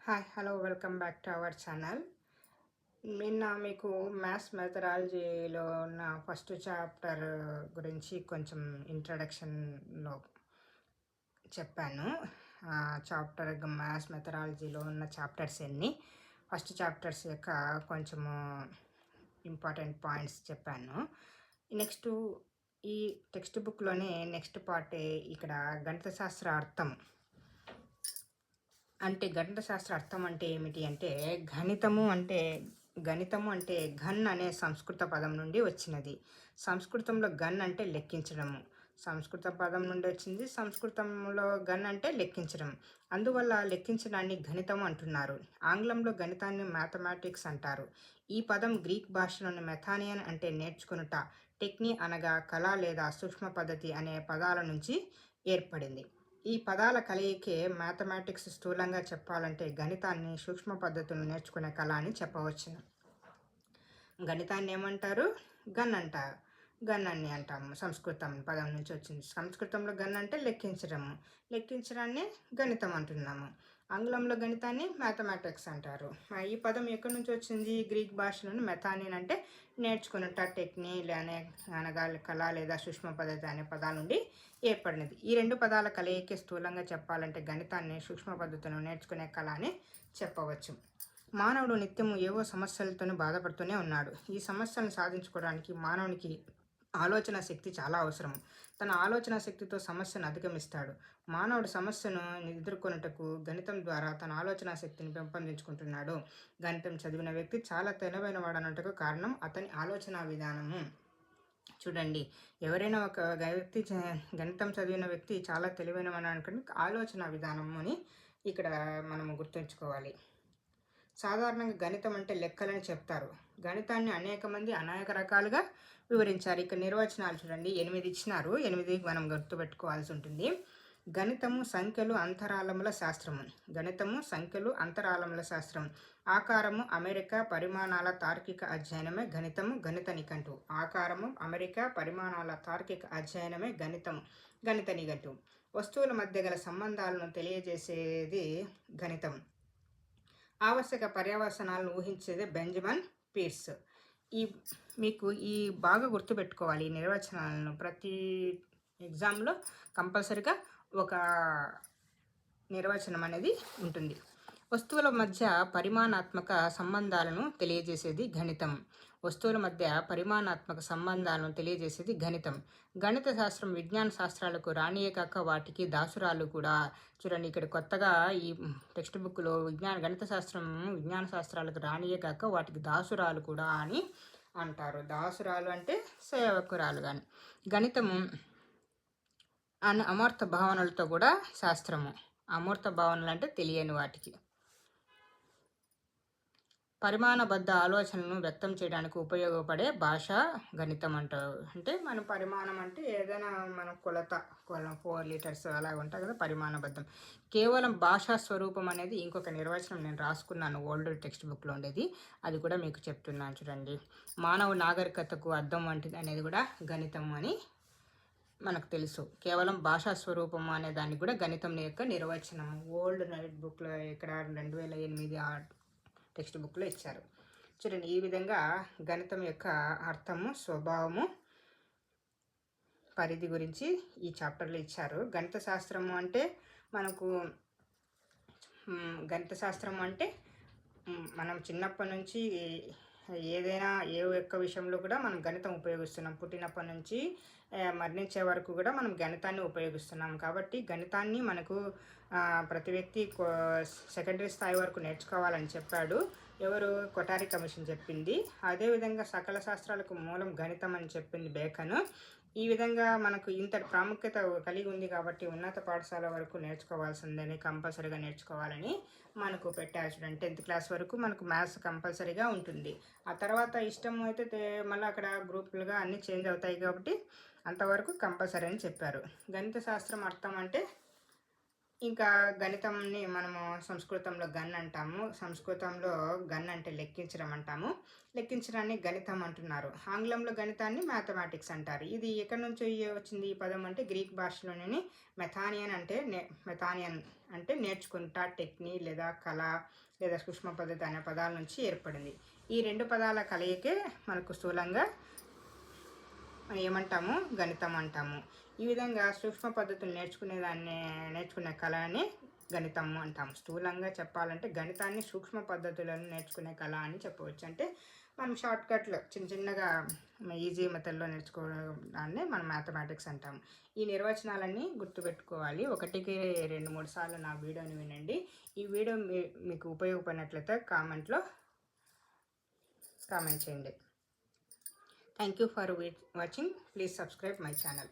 Hi hello welcome back to our channel. నిన్న మీకు maths మెథడాలజీలో ఉన్న ఫస్ట్ చాప్టర్ గురించి కొంచెం ఇంట్రడక్షన్లో చెప్పాను. చాప్టర్ మ్యాథ్స్ మెథడాలజీలో ఉన్న చాప్టర్స్ ఎన్ని, ఫస్ట్ చాప్టర్స్ యొక్క కొంచెము ఇంపార్టెంట్ పాయింట్స్ చెప్పాను. నెక్స్ట్ ఈ టెక్స్ట్ బుక్లోనే నెక్స్ట్ పార్ట్ ఇక్కడ గణిత శాస్త్ర అర్థం అంటే గణిత శాస్త్ర అర్థం అంటే ఏమిటి అంటే గణితము అంటే ఘన్ అనే సంస్కృత పదం నుండి వచ్చినది. సంస్కృతంలో గన్ అంటే లెక్కించడము, సంస్కృత పదం నుండి వచ్చింది. సంస్కృతంలో గన్ అంటే లెక్కించడం, అందువల్ల లెక్కించడాన్ని గణితం అంటున్నారు. ఆంగ్లంలో గణితాన్ని మ్యాథమెటిక్స్ అంటారు. ఈ పదం గ్రీక్ భాషలోని మెథానియన్ అంటే నేర్చుకునుట, టెక్ని అనగా కళ లేదా సూక్ష్మ పద్ధతి అనే పదాల నుంచి ఏర్పడింది. ఈ పదాల కలయికే మ్యాథమెటిక్స్. స్థూలంగా చెప్పాలంటే గణితాన్ని సూక్ష్మ పద్ధతులను నేర్చుకునే కళ అని చెప్పవచ్చును. గణితాన్ని ఏమంటారు? గన్ అంటారు. గన్ అని అంటాము. సంస్కృతం పదం నుంచి వచ్చింది. సంస్కృతంలో గన్ అంటే లెక్కించడము, లెక్కించడాన్ని గణితం అంటున్నాము. ఆంగ్లంలో గణితాన్ని మ్యాథమెటిక్స్ అంటారు. ఈ పదం ఎక్కడి నుంచి వచ్చింది? గ్రీక్ భాషలోని మెథానియన్ అంటే నేర్చుకున్నట, టెక్ని అనగా కళ లేదా సూక్ష్మ పద్ధతి అనే పదాల నుండి ఏర్పడినది. ఈ రెండు పదాల కలయికే స్థూలంగా చెప్పాలంటే గణితాన్ని సూక్ష్మ పద్ధతులను నేర్చుకునే కళ అని చెప్పవచ్చు. మానవుడు నిత్యము ఏవో సమస్యలతో బాధపడుతూనే ఉన్నాడు. ఈ సమస్యలను సాధించుకోవడానికి మానవునికి ఆలోచన శక్తి చాలా అవసరం. తన ఆలోచన శక్తితో సమస్యను అధిగమిస్తాడు. మానవుడు సమస్యను ఎదుర్కొనుటకు గణితం ద్వారా తన ఆలోచన శక్తిని పెంపొందించుకుంటున్నాడు. గణితం చదివిన వ్యక్తి చాలా తెలివైన వాడనట్టుకు కారణం అతని ఆలోచన విధానము. చూడండి, ఎవరైనా ఒక వ్యక్తి గణితం చదివిన వ్యక్తి చాలా తెలివైన వాడు అనుకుని ఆలోచన విధానము అని ఇక్కడ మనము గుర్తుంచుకోవాలి. సాధారణంగా గణితం అంటే లెక్కలని చెప్తారు. గణితాన్ని అనేక రకాలుగా వివరించారు. ఇక్కడ నిర్వచనాలు చూడండి, 8 ఇచ్చినారు. 8 మనం గుర్తుపెట్టుకోవాల్సి ఉంటుంది. గణితము సంఖ్యలు అంతరాళముల శాస్త్రము. గణితము సంఖ్యలు అంతరాళముల శాస్త్రం. ఆకారము అమెరికా పరిమాణాల తార్కిక అధ్యయనమే గణితము, గణిత నిఘంటు. ఆకారము అమెరికా పరిమాణాల తార్కిక అధ్యయనమే గణితము, గణిత నిఘంటు. వస్తువుల మధ్య గల సంబంధాలను తెలియజేసేది గణితం. ఆవశ్యక పర్యవసనాలను ఊహించేదే బెంజమిన్ పీర్స్. మీకు బాగా గుర్తుపెట్టుకోవాలి. ఈ నిర్వచనాలను ప్రతి ఎగ్జామ్లో కంపల్సరిగా ఒక నిర్వచనం అనేది ఉంటుంది. వస్తువుల మధ్య పరిమాణాత్మక సంబంధాలను తెలియజేసేది గణితం. వస్తువుల మధ్య పరిమాణాత్మక సంబంధాలను తెలియజేసేది గణితం. గణిత శాస్త్రం విజ్ఞాన శాస్త్రాలకు రానియే కాక వాటికి దాసురాలు కూడా. చూడండి, ఇక్కడ కొత్తగా ఈ టెక్స్ట్ బుక్లో గణిత శాస్త్రం విజ్ఞాన శాస్త్రాలకు రానియే కాక వాటికి దాసురాలు కూడా అని అంటారు. దాసురాలు అంటే సేవకురాలు. కానీ గణితము అమూర్త భావనలతో కూడా శాస్త్రము. అమూర్త భావనలు అంటే తెలియని వాటికి. పరిమాణబద్ధ ఆలోచనలను వ్యక్తం చేయడానికి ఉపయోగపడే భాష గణితం అంటారు. అంటే మన పరిమాణం అంటే ఏదైనా మన కొలత 4 లీటర్స్ అలా ఉంటాయి కదా, పరిమాణబద్ధం. కేవలం భాషా స్వరూపం అనేది ఇంకొక నిర్వచనం నేను రాసుకున్నాను, ఓల్డ్ టెక్స్ట్ బుక్లో ఉండేది. అది కూడా మీకు చెప్తున్నాను చూడండి. మానవ నాగరికతకు అర్థం వంటిది అనేది కూడా గణితం అని మనకు తెలుసు. కేవలం భాషా స్వరూపం అనే దానికి కూడా గణితం యొక్క నిర్వచనం ఓల్డ్ నోట్ బుక్లో ఇక్కడ 2008 టెక్స్ట్ బుక్లో ఇచ్చారు. చూడండి, ఈ విధంగా గణితం యొక్క అర్థము, స్వభావము, పరిధి గురించి ఈ చాప్టర్లో ఇచ్చారు. గణిత శాస్త్రము అంటే మనం చిన్నప్పటి నుంచి ఏదైనా ఏ ఒక్క విషయంలో కూడా మనం గణితం ఉపయోగిస్తున్నాం. పుట్టినప్పటి నుంచి మరణించే వరకు కూడా మనం గణితాన్ని ఉపయోగిస్తున్నాం. కాబట్టి గణితాన్ని మనకు ప్రతి వ్యక్తి సెకండరీ స్థాయి వరకు నేర్చుకోవాలని చెప్పాడు. ఎవరు? కొఠారి కమిషన్ చెప్పింది. అదేవిధంగా సకల శాస్త్రాలకు మూలం గణితం అని చెప్పింది బేకన్. ఈ విధంగా మనకు ఇంతటి ప్రాముఖ్యత కలిగి ఉంది కాబట్టి ఉన్నత పాఠశాల వరకు నేర్చుకోవాల్సిందని, కంపల్సరీగా నేర్చుకోవాలని మనకు పెట్టారు. చూడండి, 10th క్లాస్ వరకు మనకు మ్యాథ్స్ కంపల్సరీగా ఉంటుంది. ఆ తర్వాత ఇష్టం అయితే మళ్ళీ అక్కడ గ్రూపులుగా అన్నీ చేంజ్ అవుతాయి కాబట్టి అంతవరకు కంపల్సరీ అని చెప్పారు. గణిత శాస్త్రం అర్థం అంటే ఇంకా గణితంని మనము సంస్కృతంలో గన్ అంటాము. సంస్కృతంలో గన్ అంటే లెక్కించడం అంటాము. లెక్కించడాన్ని గణితం అంటున్నారు. ఆంగ్లంలో గణితాన్ని మ్యాథమెటిక్స్ అంటారు. ఇది ఎక్కడి నుంచి వచ్చింది ఈ పదం అంటే గ్రీక్ భాషలోని మెథానియన్ అంటే నేర్చుకుంటా, లేదా కళ లేదా సూక్ష్మ పద్ధతి అనే పదాల నుంచి ఏర్పడింది. ఈ 2 పదాల కలయికే మనకు స్థూలంగా మనం ఏమంటాము, గణితం అంటాము. ఈ విధంగా సూక్ష్మ పద్ధతులు నేర్చుకునే కళని గణితము అంటాము. స్థూలంగా చెప్పాలంటే గణితాన్ని సూక్ష్మ పద్ధతులను నేర్చుకునే కళ అని చెప్పవచ్చు. అంటే మనం షార్ట్కట్లో చిన్నగా ఈజీ మెథడ్లో నేర్చుకోవడాన్ని మనం మ్యాథమెటిక్స్ అంటాము. ఈ నిర్వచనాలన్నీ గుర్తుపెట్టుకోవాలి. 1కి 2, 3 సార్లు నా వీడియోని వినండి. ఈ వీడియో మీకు ఉపయోగపడినట్లయితే కామెంట్ చేయండి. Thank you for watching. Please subscribe my channel.